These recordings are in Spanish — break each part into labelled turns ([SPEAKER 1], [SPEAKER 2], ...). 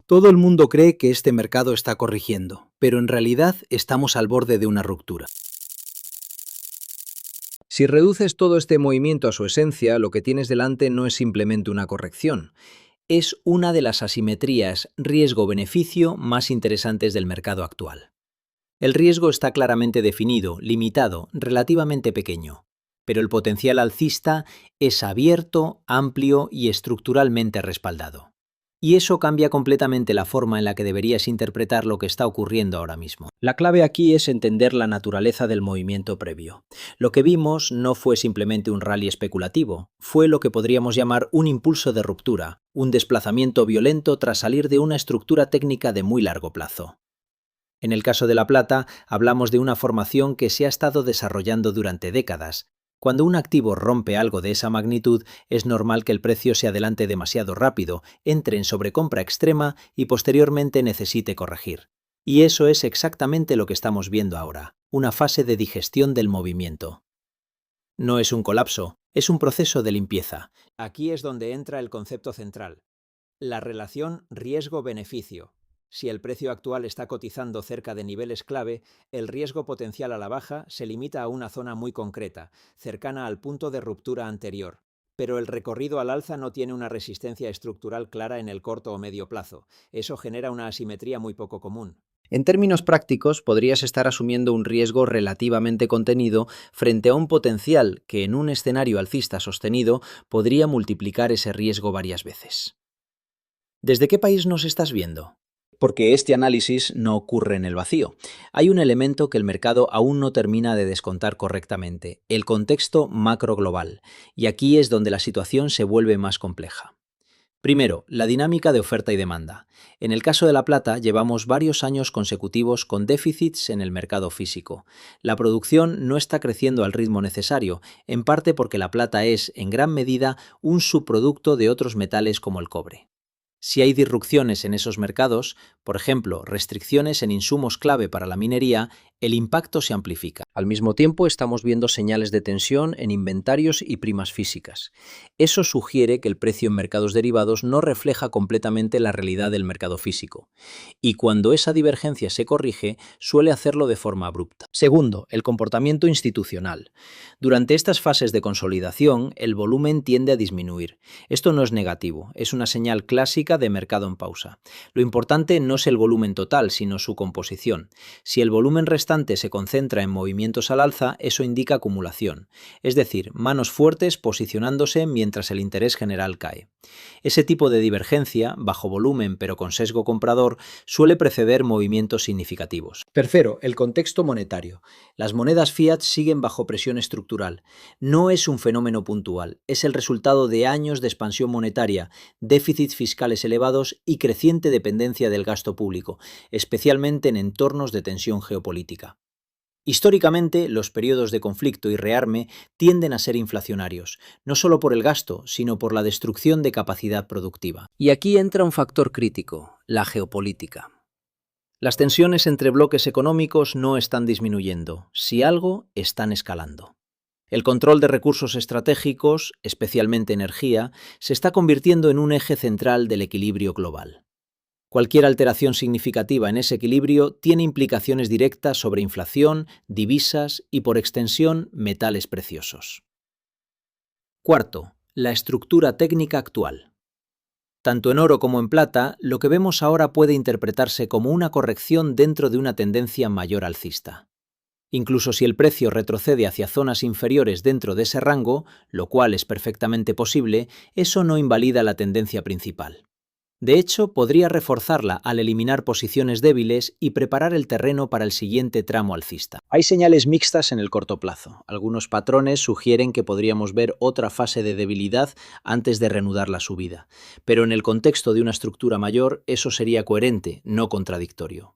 [SPEAKER 1] Todo el mundo cree que este mercado está corrigiendo, pero en realidad estamos al borde de una ruptura. Si reduces todo este movimiento a su esencia, lo que tienes delante no es simplemente una corrección, es una de las asimetrías riesgo-beneficio más interesantes del mercado actual. El riesgo está claramente definido, limitado, relativamente pequeño, pero el potencial alcista es abierto, amplio y estructuralmente respaldado. Y eso cambia completamente la forma en la que deberías interpretar lo que está ocurriendo ahora mismo. La clave aquí es entender la naturaleza del movimiento previo. Lo que vimos no fue simplemente un rally especulativo, fue lo que podríamos llamar un impulso de ruptura, un desplazamiento violento tras salir de una estructura técnica de muy largo plazo. En el caso de la plata, hablamos de una formación que se ha estado desarrollando durante décadas. Cuando un activo rompe algo de esa magnitud, es normal que el precio se adelante demasiado rápido, entre en sobrecompra extrema y posteriormente necesite corregir. Y eso es exactamente lo que estamos viendo ahora, una fase de digestión del movimiento. No es un colapso, es un proceso de limpieza. Aquí es donde entra el concepto central, la relación riesgo-beneficio. Si el precio actual está cotizando cerca de niveles clave, el riesgo potencial a la baja se limita a una zona muy concreta, cercana al punto de ruptura anterior. Pero el recorrido al alza no tiene una resistencia estructural clara en el corto o medio plazo. Eso genera una asimetría muy poco común. En términos prácticos, podrías estar asumiendo un riesgo relativamente contenido frente a un potencial que en un escenario alcista sostenido podría multiplicar ese riesgo varias veces. ¿Desde qué país nos estás viendo? Porque este análisis no ocurre en el vacío. Hay un elemento que el mercado aún no termina de descontar correctamente, el contexto macro global, y aquí es donde la situación se vuelve más compleja. Primero, la dinámica de oferta y demanda. En el caso de la plata, llevamos varios años consecutivos con déficits en el mercado físico. La producción no está creciendo al ritmo necesario, en parte porque la plata es, en gran medida, un subproducto de otros metales como el cobre. Si hay disrupciones en esos mercados, por ejemplo, restricciones en insumos clave para la minería, el impacto se amplifica. Al mismo tiempo, estamos viendo señales de tensión en inventarios y primas físicas. Eso sugiere que el precio en mercados derivados no refleja completamente la realidad del mercado físico. Y cuando esa divergencia se corrige, suele hacerlo de forma abrupta. Segundo, el comportamiento institucional. Durante estas fases de consolidación, el volumen tiende a disminuir. Esto no es negativo, es una señal clásica de mercado en pausa. Lo importante no es el volumen total, sino su composición. Si el volumen restante se concentra en movimientos al alza, eso indica acumulación, es decir, manos fuertes posicionándose mientras el interés general cae. Ese tipo de divergencia, bajo volumen pero con sesgo comprador, suele preceder movimientos significativos. Tercero, el contexto monetario. Las monedas fiat siguen bajo presión estructural. No es un fenómeno puntual, es el resultado de años de expansión monetaria, déficits fiscales elevados y creciente dependencia del gasto público, especialmente en entornos de tensión geopolítica. Históricamente, los periodos de conflicto y rearme tienden a ser inflacionarios, no solo por el gasto, sino por la destrucción de capacidad productiva. Y aquí entra un factor crítico, la geopolítica. Las tensiones entre bloques económicos no están disminuyendo, si algo, están escalando. El control de recursos estratégicos, especialmente energía, se está convirtiendo en un eje central del equilibrio global. Cualquier alteración significativa en ese equilibrio tiene implicaciones directas sobre inflación, divisas y, por extensión, metales preciosos. Cuarto, la estructura técnica actual. Tanto en oro como en plata, lo que vemos ahora puede interpretarse como una corrección dentro de una tendencia mayor alcista. Incluso si el precio retrocede hacia zonas inferiores dentro de ese rango, lo cual es perfectamente posible, eso no invalida la tendencia principal. De hecho, podría reforzarla al eliminar posiciones débiles y preparar el terreno para el siguiente tramo alcista. Hay señales mixtas en el corto plazo. Algunos patrones sugieren que podríamos ver otra fase de debilidad antes de reanudar la subida, pero en el contexto de una estructura mayor eso sería coherente, no contradictorio.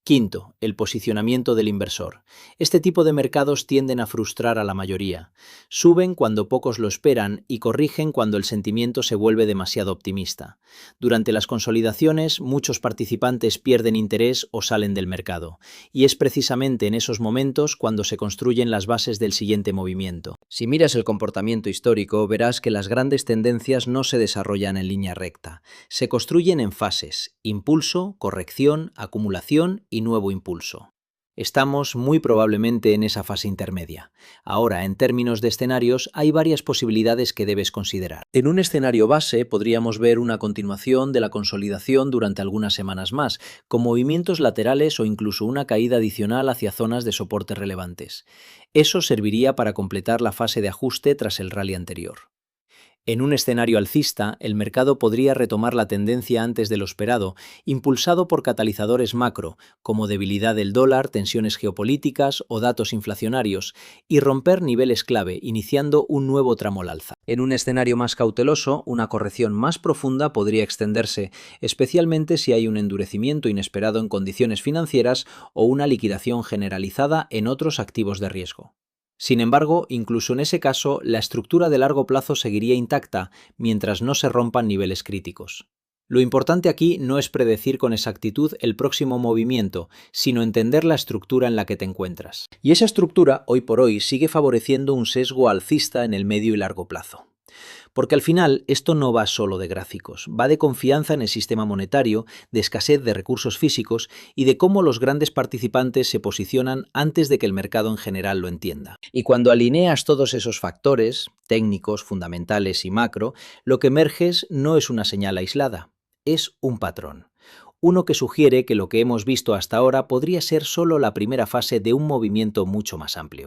[SPEAKER 1] Quinto, el posicionamiento del inversor. Este tipo de mercados tienden a frustrar a la mayoría. Suben cuando pocos lo esperan y corrigen cuando el sentimiento se vuelve demasiado optimista. Durante las consolidaciones, muchos participantes pierden interés o salen del mercado. Y es precisamente en esos momentos cuando se construyen las bases del siguiente movimiento. Si miras el comportamiento histórico, verás que las grandes tendencias no se desarrollan en línea recta. Se construyen en fases: impulso, corrección, acumulación y nuevo impulso. Estamos muy probablemente en esa fase intermedia. Ahora, en términos de escenarios, hay varias posibilidades que debes considerar. En un escenario base podríamos ver una continuación de la consolidación durante algunas semanas más, con movimientos laterales o incluso una caída adicional hacia zonas de soporte relevantes. Eso serviría para completar la fase de ajuste tras el rally anterior. En un escenario alcista, el mercado podría retomar la tendencia antes de lo esperado, impulsado por catalizadores macro, como debilidad del dólar, tensiones geopolíticas o datos inflacionarios, y romper niveles clave, iniciando un nuevo tramo al alza. En un escenario más cauteloso, una corrección más profunda podría extenderse, especialmente si hay un endurecimiento inesperado en condiciones financieras o una liquidación generalizada en otros activos de riesgo. Sin embargo, incluso en ese caso, la estructura de largo plazo seguiría intacta mientras no se rompan niveles críticos. Lo importante aquí no es predecir con exactitud el próximo movimiento, sino entender la estructura en la que te encuentras. Y esa estructura, hoy por hoy, sigue favoreciendo un sesgo alcista en el medio y largo plazo. Porque al final esto no va solo de gráficos, va de confianza en el sistema monetario, de escasez de recursos físicos y de cómo los grandes participantes se posicionan antes de que el mercado en general lo entienda. Y cuando alineas todos esos factores, técnicos, fundamentales y macro, lo que emerges no es una señal aislada, es un patrón. Uno que sugiere que lo que hemos visto hasta ahora podría ser solo la primera fase de un movimiento mucho más amplio.